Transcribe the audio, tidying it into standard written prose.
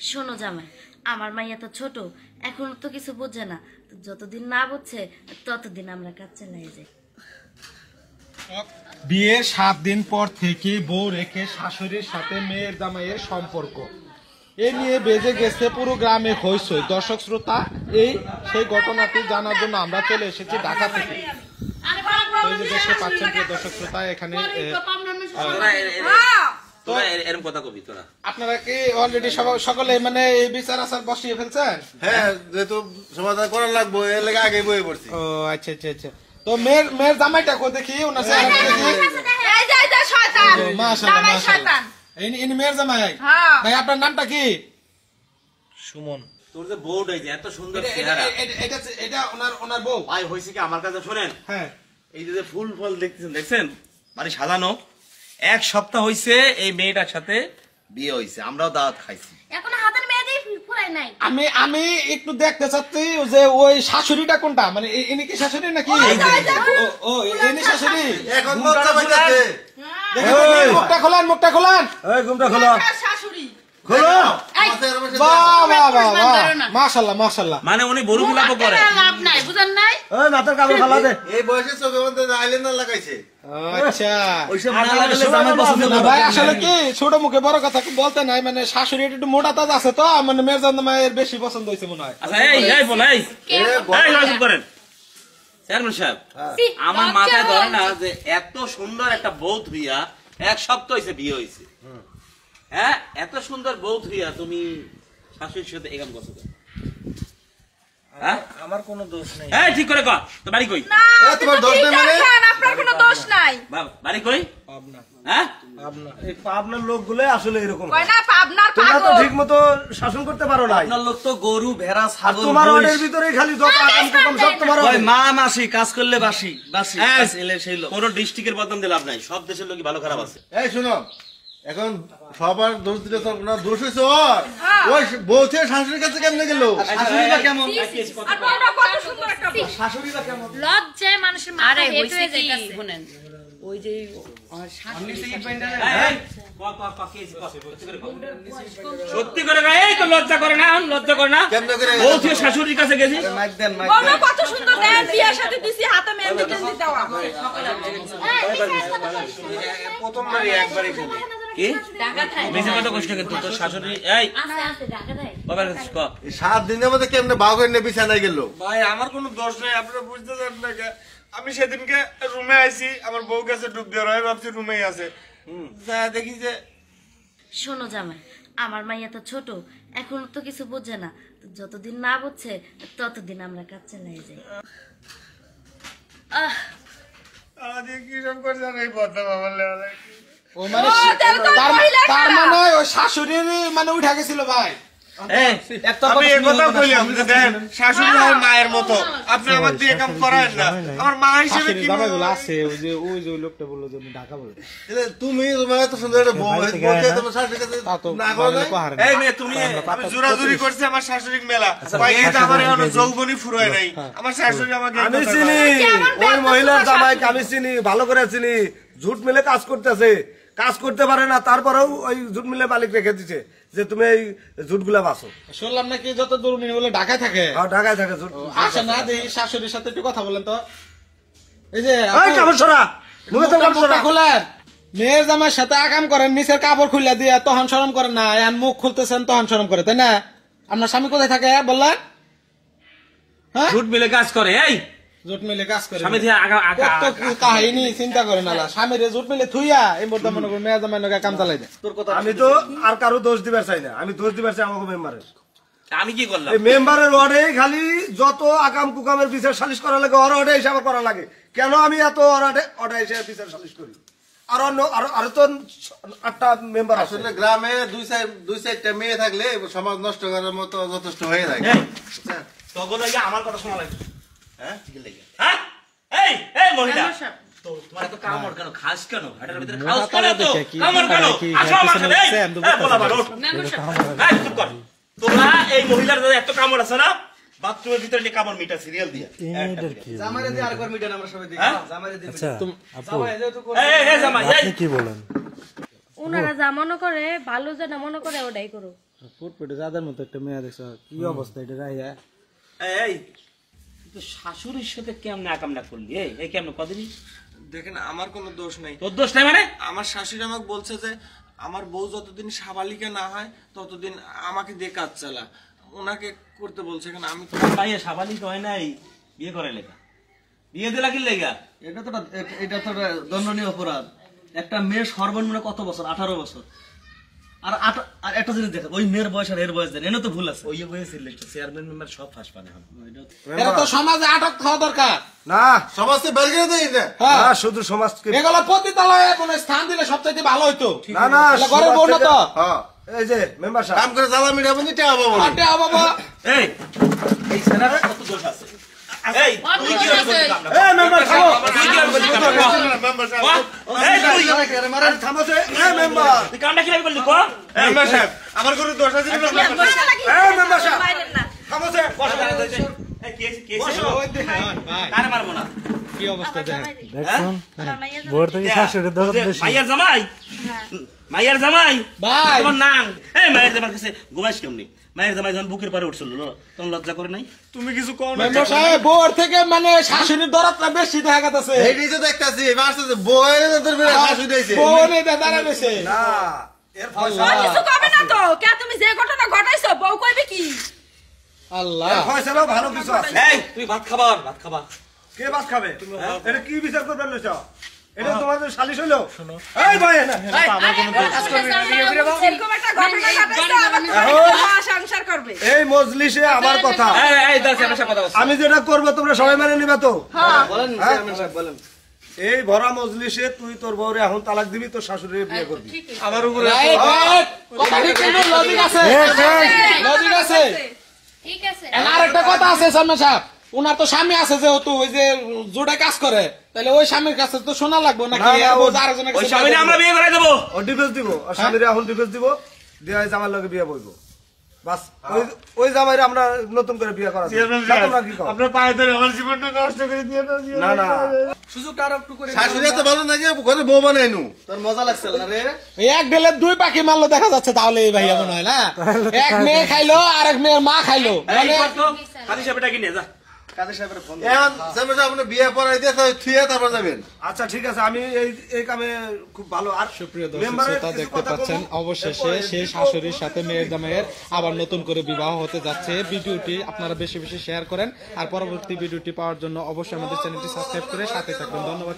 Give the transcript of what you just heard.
শোনো জামাই, আমার মাইয়া তো ছোট, এখন তো কিছু বোঝে না। যতদিন না বুঝছে ততদিন আমরা কাজ চালাই যাই। বিয়ের 7 দিন পর থেকে বউ রেখে শাশুড়ির সাথে মেয়ের জামাইয়ের সম্পর্ক এ নিয়ে বেজে গেছে পুরো গ্রামে হইচই। দর্শক শ্রোতা, এই সেই ঘটনাটি জানার জন্য আমরা চলে এসেছি ঢাকা থেকে। এই যে দেখতে পাচ্ছেন প্রিয় দর্শক শ্রোতা, এখানে আপনারা কি অলরেডি সকলে মানে এই বিচার আচার বসিয়ে ফেলছেন? হ্যাঁ, যেহেতু সমাধান করার লাগবো এর লেগে আগে বয়ে পড়ছি। ও আচ্ছা আচ্ছা আচ্ছা। তো মেয়ের জামাইটা কো দেখি, ওনার চেহারা দেখি। মাশাআল্লাহ মাশাআল্লাহ, ইনি মেয়ের জামাই। ভাই আপনার নামটা কি? সুমন। তোর যে বউটা এই যে এত সুন্দর চেহারা, এটা ওনার বউ। ভাই হইছে কি আমার কাছে শুনেন। হ্যাঁ, এই যে ফুল ফল দেখছেন বাড়ি সাজানো, 1 সপ্তাহ হইছে এই মেয়েটার সাথে বিয়ে হইছে, আমরাও দাওয়াত খাইছি। এখন হাতের মেয়ে দিয়ে ফুরাই নাই। আমি একটু দেখতে চাচ্ছি যে ওই শাশুড়িটা কোনটা, মানে ইনি কি শাশুড়ি নাকি? ও ইনি শাশুড়ি। এখন মজা পাইতাছে। মুখটা খোলান, মুখটা খোলান। এই ঘুমটা খোলো। শাশুড়ি খোলো। বাহ বাহ বাহ বাহ, মাশাআল্লাহ মাশাআল্লাহ। মানে উনি বড় বিলাপ করে। লাভ নাই, বুঝেন নাই? এই মাথার কাপড় ফালা দে। এই বয়সে চোখের মধ্যে আইলাইনার লাগাইছে। আচ্ছা, ওইসব না লাগালে জামাই পছন্দ না না ভাই, আসলে কি ছোট মুখে বড় কথা কি বলতে নাই, মানে শাশুড়ি একটু মোটা তাজা আছে তো, মানে মেয়ের জামাইয়ের বেশি পছন্দ হয়েছে মনে হয়। আচ্ছা এই বল এই চুপ করেন চেয়ারম্যান সাহেব, আমার মাথায় ধরে না যে এত সুন্দর একটা বউ ধুইয়া 1 সপ্তাহ হইছে বিয়ে হইছে। হ্যাঁ, এত সুন্দর বউ ধুইয়া তুমি শাশুড়ির সাথে এরকম করছো কেন? হ্যাঁ, আমার কোনো দোষ নেই। এই ঠিক করে কর, তো বাড়ি কই? তোমার দোষ নেই মানে? আপনার কোনো দোষ নাই। বাড়ি কই? পাবনা। হ্যাঁ, পাবনা। এই পাবনার লোকগুলো আসলে এরকম। কয় না পাবনার তোমরা তো পাগল। ঠিকমতো শাসন করতে পারো না। আপনার লোক তো গরু ভেড়া আর ছাগল তোমার ওদের ভিতরেই খালি যত আকাম কুকাম সব তোমার ওই হবে। মা মাসি কাজ করলে বাসি বাসি এই, এলে সেই লোক। কোন ডিস্ট্রিক্টের বদনাম দিয়ে লাভ নাই, সব দেশের লোকই ভালো খারাপ আছে। এই শুনো, এখন সবার দোষ দিলে তো না, দোষ হয়েছে ওর। ওই বউ থেকে শাশুড়ির কাছে কেমনে গেল? শাশুড়িটা কেমন? আর বউটা কত সুন্দর একটা বউ। শাশুড়িরা কেমন? লজ্জায় মানুষের মাথা হেঁটে হয়ে যাইতাছে। শুনেন ওই যে সত্যি করে না, এই তো লজ্জা করে না, লজ্জা করে না। কেমনে করে? বউ থেকে শাশুড়ির কাছে গেছি। মাইক দেন মাইক বউটা দেন। কত সুন্দর দেন, বিয়ের সাথে দিছি হাতে মেহেন্দি টেহেন্দি দেওয়া। প্রথমবারই একবারই খেলি। কি বেশি কথা কষ্ট কিন্তু তোর শাশুড়ি এই বাবার কাছে ক। এই 7 দিনের মধ্যে কেমনে ভাগ হয়ে নিয়ে বিছানায় গেল? ভাই আমার কোনো দোষ নেই, আপনারা বুঝতে চান না কে? আমি সেদিনকে রুমে আইছি, আমার বউ কাছে ডুব দিয়ে রয়ে ভাবছি রুমেই আছে। যা দেখি যে শোনো জামাই, আমার মাইয়া তো ছোট, এখন তো কিছু বোঝে না। যতদিন না বুঝছে ততদিন আমরা কাজ চালাই যাই। আমাদের কি সব করছে এই কথা বাবার লেওয়া। ও মানে তার মানে ওই শাশুড়ির মানে উঠে গেছিল ভাই। আমি এই কথা কইলাম যে দেন শাশুড়ি হয় মায়ের মতো, আপনি আমার দিয়ে কাম করায়েন না। আমার মা হিসেবে কি জামাইগুলো আছে, ওই যে ওই লোকটা বললো যে উনি ঢাকা বলে। তুমি তোমার এত সুন্দর একটা বউ, বউকে তোমার শাশুড়ির কাছে তা তো না করো না? পাহাড়ে এই মেয়ে তুমি আমি জোরাজুরি করছি আমার শাশুড়ির মেলা কয়েকদিন আমার এখনো যৌবনই ফুরোয় নাই। আমার শাশুড়ি আমাকে আমি চিনি ওই মহিলার জামাইকে, আমি চিনি ভালো করে চিনি। ঝুট মিলে কাজ করতেছে, কাজ করতে পারে না, তারপরেও ওই ঝুট মিলে মালিক রেখে দিচ্ছে যে তুমি এই ঝুট গুলা বাঁচো। শুনলাম নাকি যত দূর উনি বলে ঢাকায় থাকে। ঢাকায় থাকে ঝুট। আচ্ছা না দেখি শাশুড়ির সাথে একটু কথা বলেন তো। এই যে কাপড় সরা, মুখে তো কাপড় সরা। খোলেন, মেয়ের জামাইয়ের সাথে আকাম করেন, নিচের কাপড় খুলে দিয়ে তখন শরম করেন না, এখন মুখ খুলতেছেন তখন শরম করে, তাই না? আপনার স্বামী কোথায় থাকে বললেন? হ্যাঁ, ঝুট মিলে কাজ করে। এই জোট মিলে কাজ করে, স্বামী দিয়ে কত কি কাহিনী চিন্তা করে না। স্বামীরে জোট মিলে থুইয়া এই মধ্যে মনে করি মেয়ের জামাই কাম চালাই দেয়। আমি তো আর কারো দোষ দিবার চাই না, আমি দোষ দিবার চাই আমাকে মেম্বারের। আমি কি করলাম? এই মেম্বারের ওয়ার্ডে খালি যত আকাম কুকামের বিচার সালিশ করা লাগে ওর ওয়ার্ডে হিসাবে করা লাগে। কেন আমি এত ওয়ার্ডে হিসাবে বিচার সালিশ করি? আর অন্য আরো তো 8টা মেম্বার আছে। আসলে গ্রামে দুই চারটা মেয়ে থাকলে সমাজ নষ্ট করার মতো যথেষ্ট হয়ে যায়। তখন আমার কথা শোনা লাগবে। হ্যাঁ কি লাগে? হ্যাঁ এই এই মহিলা তোমার এত কামড় কেন? খাস কেন? হাটের ভিতরে খাস কেন? তো কামড় কেন? আসো আমার সাথে। এই বলা বলো এই চুপ কর। তোমরা এই মহিলার এত কামড় আছে না, বাথরুমের ভিতরে যে কামড় মিটা সিরিয়াল দিয়া জামাইরে দিয়ে আরেকবার মিটান আমরা সবাই দেখি। জামাইরে দিয়ে আচ্ছা জামাই যেহেতু এই জামাই এই কি বলেন? ওনারা যা মনে করে ভালো যেটা মনে করে ওটাই করো। ফুটফুটে যাদের মতো একটা মেয়ে দেখছো কি অবস্থা এটা রাইয়া এই তুই তো শাশুড়ির সাথে কেমনে আকামনা করলি এই কেমনে কদিনই দেখেন আমার কোনো দোষ নাই, তোর দোষ নাই মানে? আমার শাশুড়ি আমাকে বলছে যে আমার বউ যতদিন সাবালিকা না হয় ততদিন আমাকে দিয়ে কাজ চালা, ওনাকে করতে বলছে। এখানে আমি তো ভাইয়া সাবালিক হয় নাই, বিয়ে করে লেগা, বিয়ে দিলা কি লেগা? এটা তো দণ্ডনীয় অপরাধ। একটা মেয়ের সর্বনিম্ন কত বছর? 18 বছর। আর একটা জিনিস দেখো, ওই মেয়ের বয়স আর এর বয়স দেন, এনে তো ভুল আছে। ওই হয়েছিল চেয়ারম্যান মেম্বার সব ফাঁস পানে হবে। এরা তো সমাজে আটক খাওয়া দরকার না সমাজকে বের করে দেই না। না, শুধু সমাজকে এগুলো পতিতালয়ে কোনো স্থান দিলে সবচেয়ে ভালো হইতো। না না তাহলে ঘরের বউ না তো হ্যাঁ, এই যে মেম্বার সাহেব কাম করে জ্বালা মিটা বন্ধু টা বাবা বলে। আটে বাবা এই এই সেনার কত দোষ আছে? এই তুই কি করছিস? এই মেম্বার থামো তুই কি করছিস? এই তুই আরে থামো যে এই মেম্বার তুই কামটা কি করলি কো? মেম্বার সাহেব আমার কোনো দোষ আছে না? এই মেম্বার সাহেব বাইরের না। থামো যে এই কি হইছে? কারে মারবো না? কি অবস্থা দেখেন মাইয়ার জামাই, মাইয়ার জামাই ভাই তোমার নাম এই মায়ের জামাই কাছে ঘুমাইস কেমনি? মায়ের জামাই যখন বুকের পারে উঠছিল তখন লজ্জা করে নাই? তুমি কিছু কও না। মেম্বার সাহেব বউর থেকে মানে শাশুড়ির দরদটা বেশি দেখা যাচ্ছে। এইটাই তো দেখতাছি মারছে বউয়ের তোর বেলা শাশুড়ি দিয়েছে। বউ নেই দাঁড়া বেশি না এর ও ফয়সালা কিছু কবে না তো, কে তুমি যে ঘটনা ঘটাইছো বউ কইবে কি? আল্লাহ এর ফয়সালা ভালো কিছু আছে। এই তুই ভাত খাবা, ভাত খাবা। কে ভাত খাবে? এটা কি বিচার করবেন লইছ? এটা তোমাদের সালিশ হইলো? এই ভাই না এরকম একটা ঘটনা ঘটাইছো আবার তুমি সংসার করবে। এই মজলিসে আমার কথা এই দাস আমার সাথে কথা বল। আমি যেটা করব তোমরা সবাই মেনে নিবা তো? বলেন চেয়ারম্যান সাহেব বলেন। এই ভরা মজলিসে তুই তোর বউরে এখন তালাক দিবি, তোর শাশুড়ির বিয়ে করবি। আমার উপরে কথা ঠিক কিন্তু লজিক আছে, লজিক আছে। ঠিক আছে আর একটা কথা আছে সামনে সাহেব, উনার তো স্বামী আছে যেহেতু ওই যে জোড়া কাজ করে, তাহলে ওই স্বামীর কাছে তো শোনা লাগবে নাকি? না, না, ও- আরেকজনের ওই কাছে স্বামীরে আমরা বিয়ে করে দেব। ও ডিভোর্স দিব, আর স্বামীরে এখন ডিভোর্স দিব, দিয়ে জামার লগে বিয়ে বইব। বাস ওই জামাইরে আমরা নতুন করে বিয়ে করা যাবে। না, তোমরা কি কও? আপনার পায়ে ধরে আমার জীবনটা নষ্ট করে দিয়ে না না সুযোগটা আর একটু করে শাশুড়ি এত ভালো না যে ঘরে বউ বানাইনু। তোর মজা লাগছে না রে? এই এক ঢেলে দুই পাখি মারলো দেখা যাচ্ছে, তাহলে এই ভাই এমন হয় না? এক মেয়ে খাইলো আর এক মেয়ের মা খাইলো, এই মানে কর তো খালি সাহেবটা কি নিয়ে যা। কাদের সাহেবের ফোন এখন সামনে আপনি বিয়ে পড়াই দিয়ে থুয়ে তারপর যাবেন। আচ্ছা ঠিক আছে, আমি এই কামে খুব ভালো। আর সুপ্রিয় দর্শক মেম্বারের শ্রোতা কিছু দেখতে কথা পাচ্ছেন বলবো। অবশেষে সেই শাশুড়ির সাথে মেয়ের জামাইয়ের আবার নতুন করে বিবাহ হতে যাচ্ছে। ভিডিওটি আপনারা বেশি বেশি শেয়ার করেন আর পরবর্তী ভিডিওটি পাওয়ার জন্য অবশ্যই আমাদের চ্যানেলটি সাবস্ক্রাইব করে সাথে থাকবেন। ধন্যবাদ।